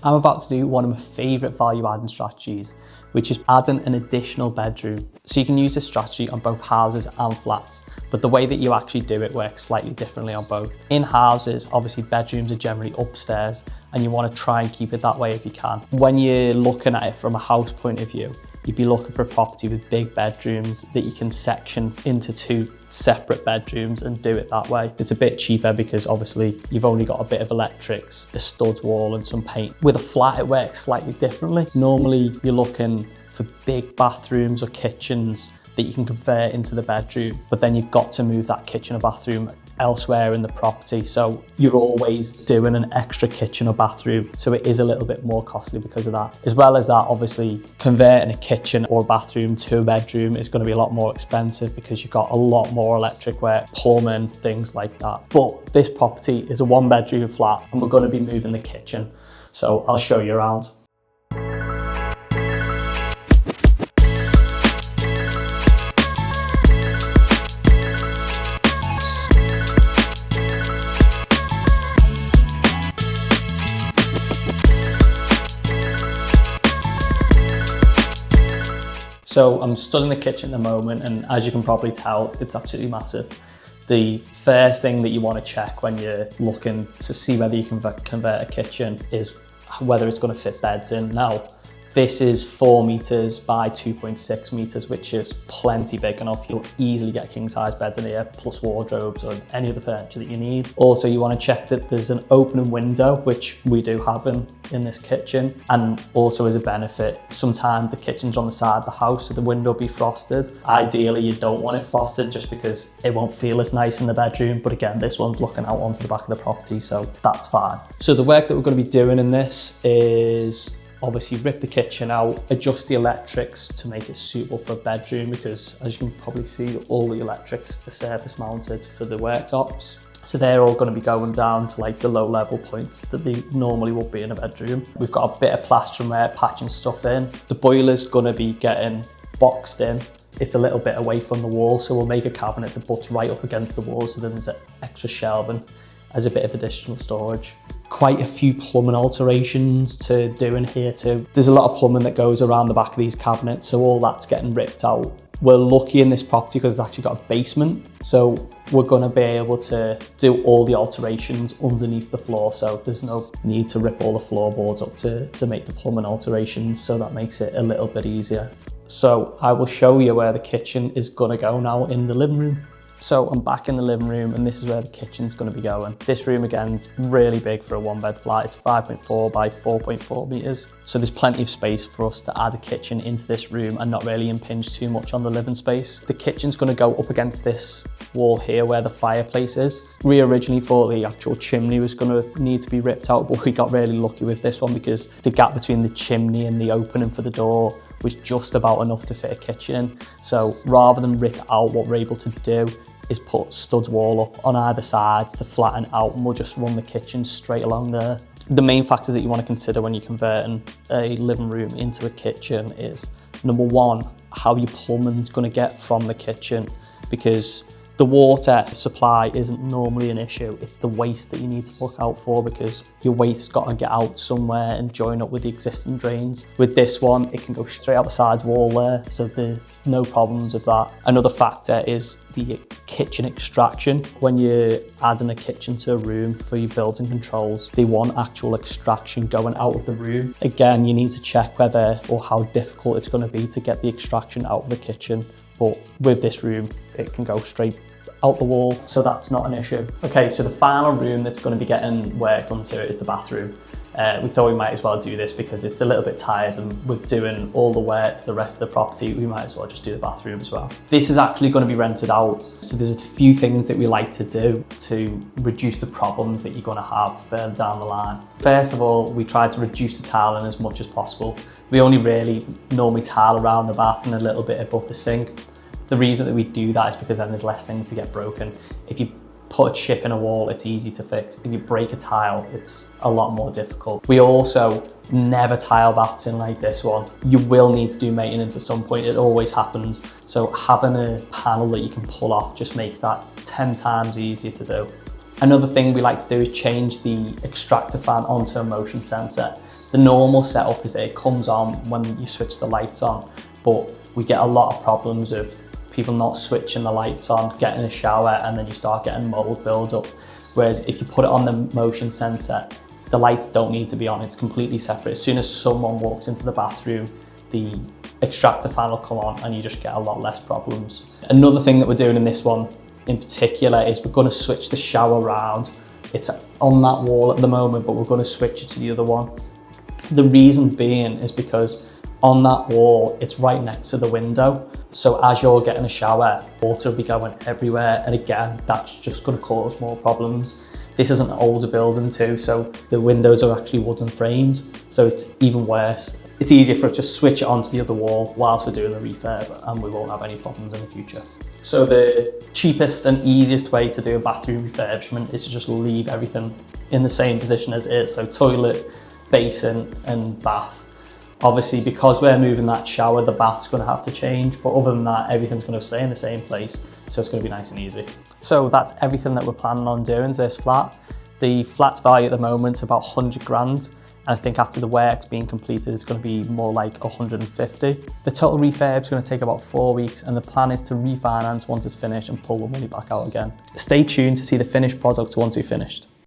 I'm about to do one of my favourite value adding strategies, which is adding an additional bedroom. So you can use this strategy on both houses and flats, but the way that you actually do it works slightly differently on both. In houses, obviously bedrooms are generally upstairs and you want to try and keep it that way if you can. When you're looking at it from a house point of view, you'd be looking for a property with big bedrooms that you can section into 2 separate bedrooms and do it that way. It's a bit cheaper because obviously you've only got a bit of electrics, a studs wall and some paint. With a flat, it works slightly differently. Normally you're looking for big bathrooms or kitchens that you can convert into the bedroom, but then you've got to move that kitchen or bathroom elsewhere in the property. So you're always doing an extra kitchen or bathroom. So it is a little bit more costly because of that. As well as that, obviously converting a kitchen or bathroom to a bedroom is going to be a lot more expensive because you've got a lot more electric work, plumbing, things like that. But this property is a 1-bedroom flat and we're going to be moving the kitchen. So I'll show you around. So I'm stood in the kitchen at the moment, and as you can probably tell, it's absolutely massive. The first thing that you want to check when you're looking to see whether you can convert a kitchen is whether it's going to fit beds in. Now, this is 4 meters by 2.6 meters, which is plenty big enough. You'll easily get king size beds in here, plus wardrobes or any other furniture that you need. Also, you want to check that there's an opening window, which we do have in this kitchen. And also as a benefit, sometimes the kitchen's on the side of the house, so the window will be frosted. Ideally, you don't want it frosted just because it won't feel as nice in the bedroom. But again, this one's looking out onto the back of the property, so that's fine. So the work that we're going to be doing in this is obviously rip the kitchen out, adjust the electrics to make it suitable for a bedroom because as you can probably see, all the electrics are surface mounted for the worktops. So they're all going to be going down to like the low level points that they normally would be in a bedroom. We've got a bit of plastering there, patching stuff in. The boiler's going to be getting boxed in. It's a little bit away from the wall, so we'll make a cabinet that butts right up against the wall so then there's extra shelving as a bit of additional storage. Quite a few plumbing alterations to do in here too. There's a lot of plumbing that goes around the back of these cabinets, so all that's getting ripped out. We're lucky in this property because it's actually got a basement, so we're going to be able to do all the alterations underneath the floor, so there's no need to rip all the floorboards up to make the plumbing alterations, so that makes it a little bit easier. So I will show you where the kitchen is going to go now in the living room. So I'm back in the living room and this is where the kitchen's going to be going. This room again is really big for a 1-bed flat. It's 5.4 by 4.4 meters. So there's plenty of space for us to add a kitchen into this room and not really impinge too much on the living space. The kitchen's going to go up against this wall here where the fireplace is. We originally thought the actual chimney was going to need to be ripped out, but we got really lucky with this one because the gap between the chimney and the opening for the door was just about enough to fit a kitchen in. So rather than rip out, what we're able to do is put studs wall up on either side to flatten out, and we'll just run the kitchen straight along there. The main factors that you want to consider when you're converting a living room into a kitchen is, number one, how your plumbing's going to get from the kitchen, because the water supply isn't normally an issue. It's the waste that you need to look out for because your waste's got to get out somewhere and join up with the existing drains. With this one, it can go straight out the side wall there, so there's no problems with that. Another factor is the kitchen extraction. When you're adding a kitchen to a room for your building controls, they want actual extraction going out of the room. Again, you need to check whether or how difficult it's going to be to get the extraction out of the kitchen. But with this room, it can go straight out the wall, so that's not an issue. Okay, so the final room that's going to be getting work done to it is the bathroom. We thought we might as well do this because it's a little bit tired, and with doing all the work to the rest of the property, we might as well just do the bathroom as well. This is actually going to be rented out, so there's a few things that we like to do to reduce the problems that you're going to have further down the line. First of all, we try to reduce the tiling as much as possible. We only really normally tile around the bath and a little bit above the sink. The reason that we do that is because then there's less things to get broken. If you put a chip in a wall, it's easy to fix. If you break a tile, it's a lot more difficult. We also never tile baths in like this one. You will need to do maintenance at some point. It always happens. So having a panel that you can pull off just makes that 10 times easier to do. Another thing we like to do is change the extractor fan onto a motion sensor. The normal setup is that it comes on when you switch the lights on, but we get a lot of problems of people not switching the lights on, getting a shower, and then you start getting mold build-up. Whereas if you put it on the motion sensor, the lights don't need to be on, it's completely separate. As soon as someone walks into the bathroom, the extractor fan will come on and you just get a lot less problems. Another thing that we're doing in this one in particular is we're going to switch the shower around. It's on that wall at the moment, but we're going to switch it to the other one. The reason being is because on that wall, it's right next to the window. So as you're getting a shower, water will be going everywhere. And again, that's just going to cause more problems. This is an older building too, so the windows are actually wooden framed. So it's even worse. It's easier for us to switch it onto the other wall whilst we're doing the refurb, and we won't have any problems in the future. So the cheapest and easiest way to do a bathroom refurbishment is to just leave everything in the same position as it is. So toilet, basin and bath. Obviously, because we're moving that shower, the bath's going to have to change, but other than that, everything's going to stay in the same place, so it's going to be nice and easy. So that's everything that we're planning on doing to this flat. The flat's value at the moment is about 100 grand, and I think after the work's being completed, it's going to be more like 150. The total refurb is going to take about 4 weeks, and the plan is to refinance once it's finished and pull the money back out again. Stay tuned to see the finished product once we've finished.